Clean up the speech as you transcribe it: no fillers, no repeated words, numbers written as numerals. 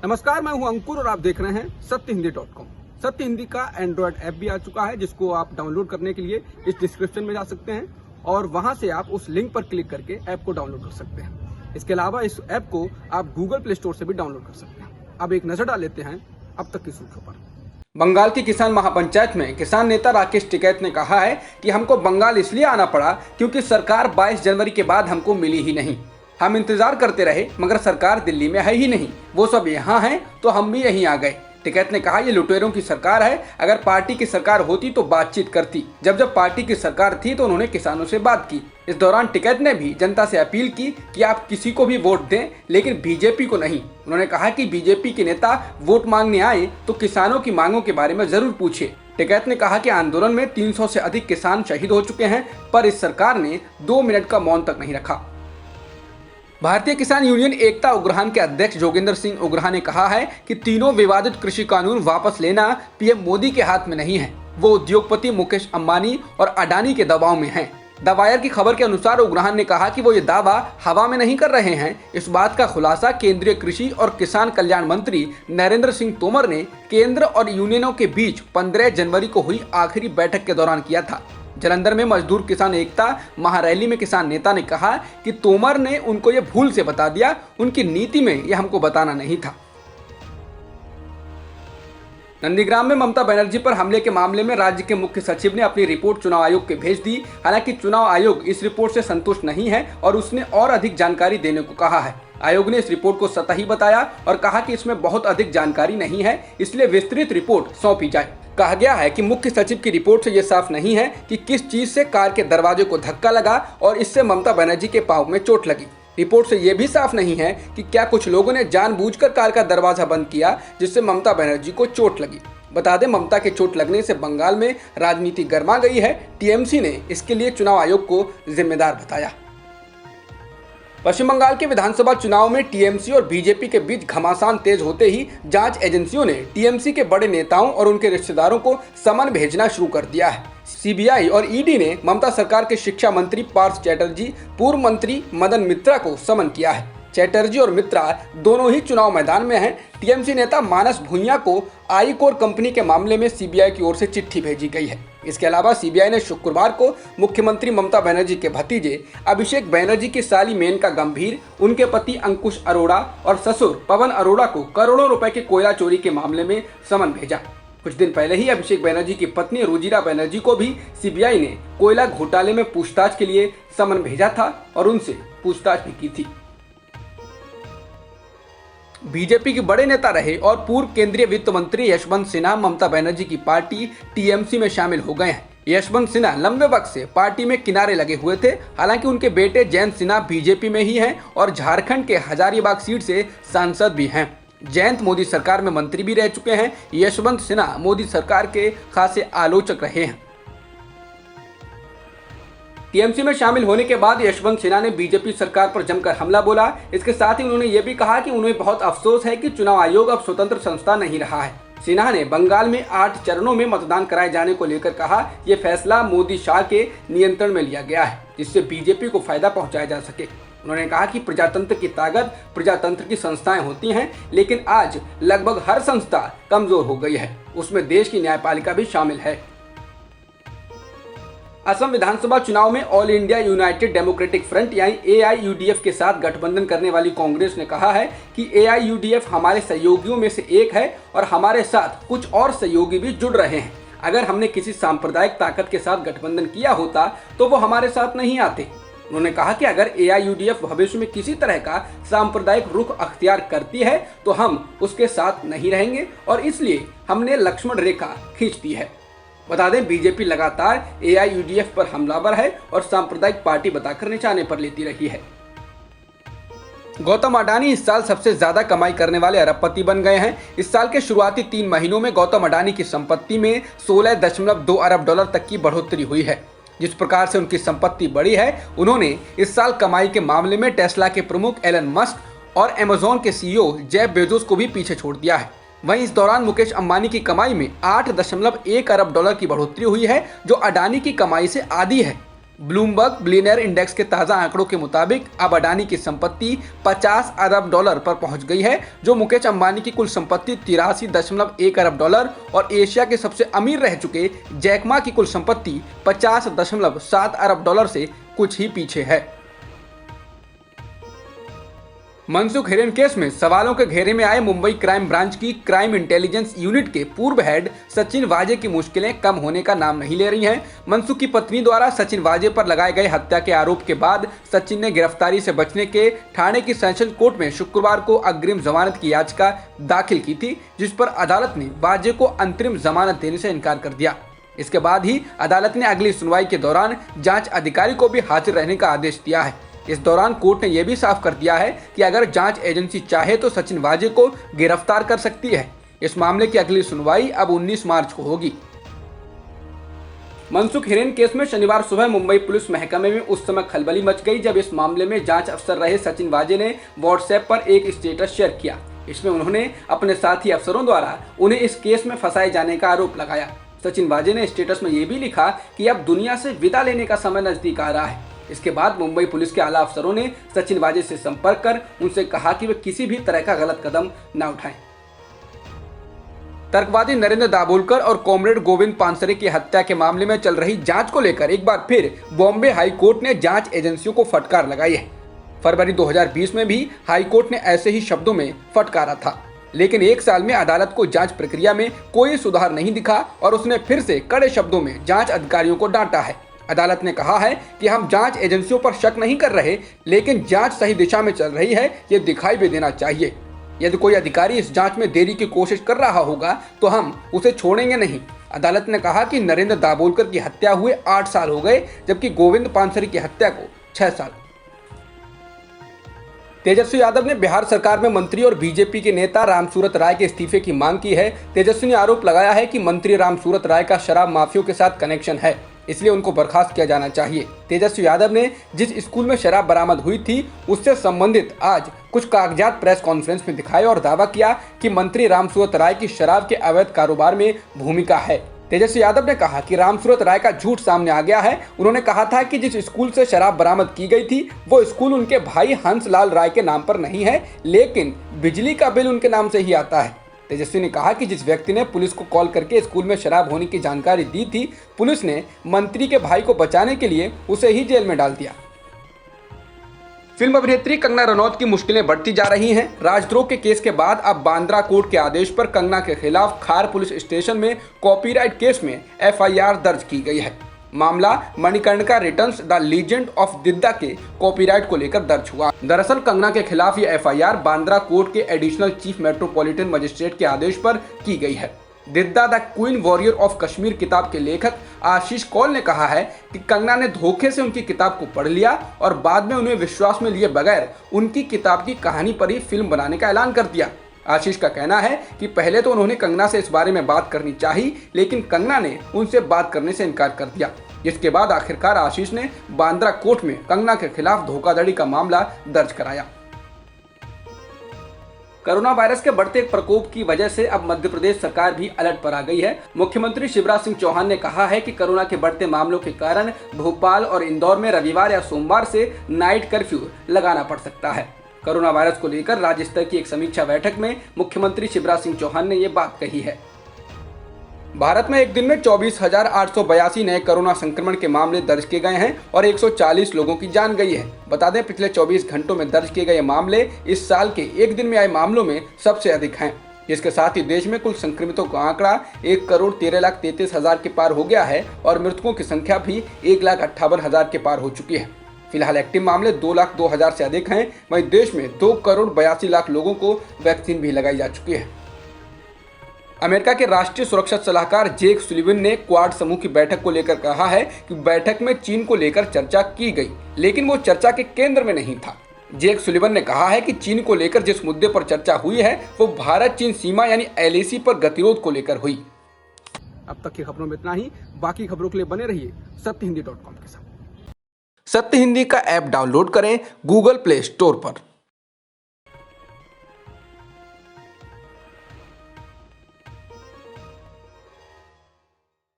नमस्कार, मैं हूं अंकुर और आप देख रहे हैं सत्यहिंदी.com। सत्य हिंदी का एंड्रॉयड ऐप भी आ चुका है, जिसको आप डाउनलोड करने के लिए इस डिस्क्रिप्शन में जा सकते हैं और वहां से आप उस लिंक पर क्लिक करके ऐप को डाउनलोड कर सकते हैं। इसके अलावा इस ऐप को आप गूगल प्ले स्टोर से भी डाउनलोड कर सकते हैं। अब एक नजर डाल लेते हैं अब तक की सुर्खियों पर। बंगाल की किसान महापंचायत में किसान नेता राकेश टिकैत ने कहा है कि हमको बंगाल इसलिए आना पड़ा क्योंकि सरकार 22 जनवरी के बाद हमको मिली ही नहीं। हम इंतजार करते रहे मगर सरकार दिल्ली में है ही नहीं, वो सब यहाँ हैं तो हम भी यहीं आ गए। टिकैत ने कहा, ये लुटेरों की सरकार है, अगर पार्टी की सरकार होती तो बातचीत करती। जब पार्टी की सरकार थी तो उन्होंने किसानों से बात की। इस दौरान टिकैत ने भी जनता से अपील की कि आप किसी को भी वोट दें लेकिन बीजेपी को नहीं। उन्होंने कहा कि बीजेपी के नेता वोट मांगने आए तो किसानों की मांगों के बारे में जरूर पूछे। टिकैत ने कहा कि आंदोलन में 300 से अधिक किसान शहीद हो चुके हैं, पर इस सरकार ने 2 मिनट का मौन तक नहीं रखा। भारतीय किसान यूनियन एकता उग्रहान के अध्यक्ष जोगेंद्र सिंह उग्रहा ने कहा है कि तीनों विवादित कृषि कानून वापस लेना पीएम मोदी के हाथ में नहीं है, वो उद्योगपति मुकेश अंबानी और अडानी के दबाव में हैं। द वायर की खबर के अनुसार उग्रहान ने कहा कि वो ये दावा हवा में नहीं कर रहे हैं। इस बात का खुलासा केंद्रीय कृषि और किसान कल्याण मंत्री नरेंद्र सिंह तोमर ने केंद्र और यूनियनों के बीच 15 जनवरी को हुई आखिरी बैठक के दौरान किया था। जालंधर में मजदूर किसान एकता महारैली में किसान नेता ने कहा कि तोमर ने उनको ये भूल से बता दिया, उनकी नीति में यह हमको बताना नहीं था। नंदीग्राम में ममता बनर्जी पर हमले के मामले में राज्य के मुख्य सचिव ने अपनी रिपोर्ट चुनाव आयोग के भेज दी। हालांकि चुनाव आयोग इस रिपोर्ट से संतुष्ट नहीं है और उसने और अधिक जानकारी देने को कहा है। आयोग ने इस रिपोर्ट को सतही बताया और कहा कि इसमें बहुत अधिक जानकारी नहीं है, इसलिए विस्तृत रिपोर्ट सौंपी जाए। कहा गया है कि मुख्य सचिव की रिपोर्ट से यह साफ नहीं है कि किस चीज से कार के दरवाजे को धक्का लगा और इससे ममता बनर्जी के पांव में चोट लगी। रिपोर्ट से यह भी साफ नहीं है कि क्या कुछ लोगों ने जानबूझकर कार का दरवाजा बंद किया जिससे ममता बनर्जी को चोट लगी। बता दें, ममता के चोट लगने से बंगाल में राजनीति गर्मा गई है। टीएमसी ने इसके लिए चुनाव आयोग को जिम्मेदार बताया। पश्चिम बंगाल के विधानसभा चुनाव में टीएमसी और बीजेपी के बीच घमासान तेज होते ही जांच एजेंसियों ने टीएमसी के बड़े नेताओं और उनके रिश्तेदारों को समन भेजना शुरू कर दिया है। सीबीआई और ईडी ने ममता सरकार के शिक्षा मंत्री पार्थ चैटर्जी, पूर्व मंत्री मदन मित्रा को समन किया है। चैटर्जी और मित्रा दोनों ही चुनाव मैदान में हैं। टीएमसी नेता मानस भूंइया को आई कोर कंपनी के मामले में सीबीआई की ओर से चिट्ठी भेजी गई है। इसके अलावा सीबीआई ने शुक्रवार को मुख्यमंत्री ममता बनर्जी के भतीजे अभिषेक बनर्जी की साली मेनका गंभीर, उनके पति अंकुश अरोड़ा और ससुर पवन अरोड़ा को करोड़ों रुपए के कोयला चोरी के मामले में समन भेजा। कुछ दिन पहले ही अभिषेक बनर्जी की पत्नी रुजिरा बनर्जी को भी सीबीआई ने कोयला घोटाले में पूछताछ के लिए समन भेजा था और उनसे पूछताछ भी की थी। बीजेपी के बड़े नेता रहे और पूर्व केंद्रीय वित्त मंत्री यशवंत सिन्हा ममता बनर्जी की पार्टी टीएमसी में शामिल हो गए हैं। यशवंत सिन्हा लंबे वक्त से पार्टी में किनारे लगे हुए थे। हालांकि उनके बेटे जयंत सिन्हा बीजेपी में ही हैं और झारखंड के हजारीबाग सीट से सांसद भी हैं। जयंत मोदी सरकार में मंत्री भी रह चुके हैं। यशवंत सिन्हा मोदी सरकार के खासे आलोचक रहे हैं। टीएमसी में शामिल होने के बाद यशवंत सिन्हा ने बीजेपी सरकार पर जमकर हमला बोला। इसके साथ ही उन्होंने ये भी कहा कि उन्हें बहुत अफसोस है कि चुनाव आयोग अब स्वतंत्र संस्था नहीं रहा है। सिन्हा ने बंगाल में 8 चरणों में मतदान कराए जाने को लेकर कहा, यह फैसला मोदी शाह के नियंत्रण में लिया गया है जिससे बीजेपी को फायदा पहुंचाया जा सके। उन्होंने कहा कि प्रजातंत्र की ताकत प्रजातंत्र की संस्थाएं होती हैं, लेकिन आज लगभग हर संस्था कमजोर हो गई है, उसमें देश की न्यायपालिका भी शामिल है। असम विधानसभा चुनाव में all India United democratic front यानी एआईयूडीएफ के साथ गठबंधन करने वाली कांग्रेस ने कहा है कि एआईयूडीएफ हमारे सहयोगियों में से एक है और हमारे साथ कुछ और सहयोगी भी जुड़ रहे हैं। अगर हमने किसी सांप्रदायिक ताकत के साथ गठबंधन किया होता तो वो हमारे साथ नहीं आते। उन्होंने कहा कि अगर एआईयूडीएफ भविष्य में किसी तरह का सांप्रदायिक रुख अख्तियार करती है तो हम उसके साथ नहीं रहेंगे और इसलिए हमने लक्ष्मण रेखा खींच दी है। बता दें, बीजेपी लगातार एआईयूडीएफ पर हमलावर है और सांप्रदायिक पार्टी बताकर निशाने पर लेती रही है। गौतम अडानी इस साल सबसे ज्यादा कमाई करने वाले अरबपति बन गए हैं। इस साल के शुरुआती 3 महीनों में गौतम अडानी की संपत्ति में 16.2 अरब डॉलर तक की बढ़ोतरी हुई है। जिस प्रकार से उनकी संपत्ति बढ़ी है, उन्होंने इस साल कमाई के मामले में टेस्ला के प्रमुख एलन मस्क और अमेजॉन के सीईओ जेफ बेजोस को भी पीछे छोड़ दिया है। वहीं इस दौरान मुकेश अंबानी की कमाई में 8.1 अरब डॉलर की बढ़ोतरी हुई है, जो अडानी की कमाई से आधी है। ब्लूमबर्ग बिलियनियर इंडेक्स के ताजा आंकड़ों के मुताबिक अब अडानी की संपत्ति 50 अरब डॉलर पर पहुंच गई है, जो मुकेश अंबानी की कुल संपत्ति 83.1 अरब डॉलर और एशिया के सबसे अमीर रह चुके जैक मा की कुल संपत्ति 50.7 अरब डॉलर से कुछ ही पीछे है। मनसुख हिरेन केस में सवालों के घेरे में आए मुंबई क्राइम ब्रांच की क्राइम इंटेलिजेंस यूनिट के पूर्व हेड सचिन वाजे की मुश्किलें कम होने का नाम नहीं ले रही हैं। मनसुख की पत्नी द्वारा सचिन वाजे पर लगाए गए हत्या के आरोप के बाद सचिन ने गिरफ्तारी से बचने के ठाणे की सेशंस कोर्ट में शुक्रवार को अग्रिम जमानत की याचिका दाखिल की थी, जिस पर अदालत ने वाजे को अंतरिम जमानत देने से इनकार कर दिया। इसके बाद ही अदालत ने अगली सुनवाई के दौरान जांच अधिकारी को भी हाजिर रहने का आदेश दिया है। इस दौरान कोर्ट ने यह भी साफ कर दिया है कि अगर जांच एजेंसी चाहे तो सचिन वाजे को गिरफ्तार कर सकती है। इस मामले की अगली सुनवाई अब 19 मार्च को होगी। मनसुख हिरेन केस में शनिवार सुबह मुंबई पुलिस महकमे में उस समय खलबली मच गई जब इस मामले में जांच अफसर रहे सचिन वाजे ने व्हाट्सएप पर एक स्टेटस शेयर किया। इसमें उन्होंने अपने साथी अफसरों द्वारा उन्हें इस केस में फंसाए जाने का आरोप लगाया। सचिन वाजे ने स्टेटस में यह भी लिखा कि अब दुनिया से विदा लेने का समय नजदीक आ रहा है। इसके बाद मुंबई पुलिस के आला अफसरों ने सचिन वाजे से संपर्क कर उनसे कहा कि वे किसी भी तरह का गलत कदम न उठाएं। तर्कवादी नरेंद्र दाभोलकर और कॉमरेड गोविंद पानसरे की हत्या के मामले में चल रही जांच को लेकर एक बार फिर बॉम्बे हाई कोर्ट ने जांच एजेंसियों को फटकार लगाई है। फरवरी 2020 में भी हाई कोर्ट ने ऐसे ही शब्दों में फटकारा था, लेकिन एक साल में अदालत को जांच प्रक्रिया में कोई सुधार नहीं दिखा और उसने फिर से कड़े शब्दों में जांच अधिकारियों को डांटा है। अदालत ने कहा है कि हम जांच एजेंसियों पर शक नहीं कर रहे, लेकिन जांच सही दिशा में चल रही है ये दिखाई भी देना चाहिए। यदि कोई अधिकारी इस जांच में देरी की कोशिश कर रहा होगा तो हम उसे छोड़ेंगे नहीं। अदालत ने कहा कि नरेंद्र दाभोलकर की हत्या हुए 8 साल हो गए, जबकि गोविंद पानसरे की हत्या को 6 साल। तेजस्वी यादव ने बिहार सरकार में मंत्री और बीजेपी के नेता रामसूरत राय के इस्तीफे की मांग की है। तेजस्वी ने आरोप लगाया है कि मंत्री रामसूरत राय का शराब माफियों के साथ कनेक्शन है, इसलिए उनको बर्खास्त किया जाना चाहिए। तेजस्वी यादव ने जिस स्कूल में शराब बरामद हुई थी उससे संबंधित आज कुछ कागजात प्रेस कॉन्फ्रेंस में दिखाए और दावा किया कि मंत्री रामसूरत राय की शराब के अवैध कारोबार में भूमिका है। तेजस्वी यादव ने कहा कि रामसूरत राय का झूठ सामने आ गया है। उन्होंने कहा था कि जिस स्कूल से शराब बरामद की गई थी वो स्कूल उनके भाई हंसलाल राय के नाम पर नहीं है, लेकिन बिजली का बिल उनके नाम से ही आता है। तेजस्वी ने कहा कि जिस व्यक्ति ने पुलिस को कॉल करके स्कूल में शराब होने की जानकारी दी थी, पुलिस ने मंत्री के भाई को बचाने के लिए उसे ही जेल में डाल दिया। फिल्म अभिनेत्री कंगना रनौत की मुश्किलें बढ़ती जा रही हैं। राजद्रोह के केस के बाद अब बांद्रा कोर्ट के आदेश पर कंगना के खिलाफ खार पुलिस स्टेशन में कॉपीराइट केस में एफआईआर दर्ज की गई है। मामला Manikarnika returns the legend of Didda के कॉपीराइट को लेकर दर्ज हुआ। दरअसल कंगना के खिलाफ ये एफआईआर बांद्रा कोर्ट के एडिशनल चीफ मेट्रोपॉलिटन मजिस्ट्रेट के आदेश पर की गई है। Didda the queen warrior of Kashmir किताब के लेखक आशीष कौल ने कहा है कि कंगना ने धोखे से उनकी किताब को पढ़ लिया और बाद में उन्हें विश्वास में लिए बगैर उनकी किताब की कहानी पर ही फिल्म बनाने का ऐलान कर दिया। आशीष का कहना है कि पहले तो उन्होंने कंगना से इस बारे में बात करनी चाहिए, लेकिन कंगना ने उनसे बात करने से इनकार कर दिया। इसके बाद आखिरकार आशीष ने बांद्रा कोर्ट में कंगना के खिलाफ धोखाधड़ी का मामला दर्ज कराया। कोरोना वायरस के बढ़ते प्रकोप की वजह से अब मध्य प्रदेश सरकार भी अलर्ट पर आ गई है। मुख्यमंत्री शिवराज सिंह चौहान ने कहा है कि कोरोना के बढ़ते मामलों के कारण भोपाल और इंदौर में रविवार या सोमवार से नाइट कर्फ्यू लगाना पड़ सकता है। कोरोना वायरस को लेकर राज्य स्तर की एक समीक्षा बैठक में मुख्यमंत्री शिवराज सिंह चौहान ने ये बात कही है। भारत में एक दिन में 24,882 नए कोरोना संक्रमण के मामले दर्ज किए गए हैं और 140 लोगों की जान गई है। बता दें, पिछले 24 घंटों में दर्ज किए गए मामले इस साल के एक दिन में आए मामलों में सबसे अधिक हैं। इसके साथ ही देश में कुल संक्रमितों का आंकड़ा 1,13,33,000 के पार हो गया है और मृतकों की संख्या भी 1,58,000 के पार हो चुकी है। फिलहाल एक्टिव मामले 2,02,000 से अधिक हैं। वहीं देश में 2,82,00,000 लोगों को वैक्सीन भी लगाई जा चुकी है। अमेरिका के राष्ट्रीय सुरक्षा सलाहकार जेक सुलिवन ने क्वाड समूह की बैठक को लेकर कहा है कि बैठक में चीन को लेकर चर्चा की गई, लेकिन वो चर्चा के केंद्र में नहीं था। जेक सुलिवन ने कहा है कि चीन को लेकर जिस मुद्दे पर चर्चा हुई है वो भारत चीन सीमा यानी LAC पर गतिरोध को लेकर हुई। अब तक की खबरों में इतना ही। बाकी खबरों के लिए बने रहिए सत्यहिंदी.com के साथ। सत्य हिंदी का ऐप डाउनलोड करें गूगल प्ले स्टोर पर।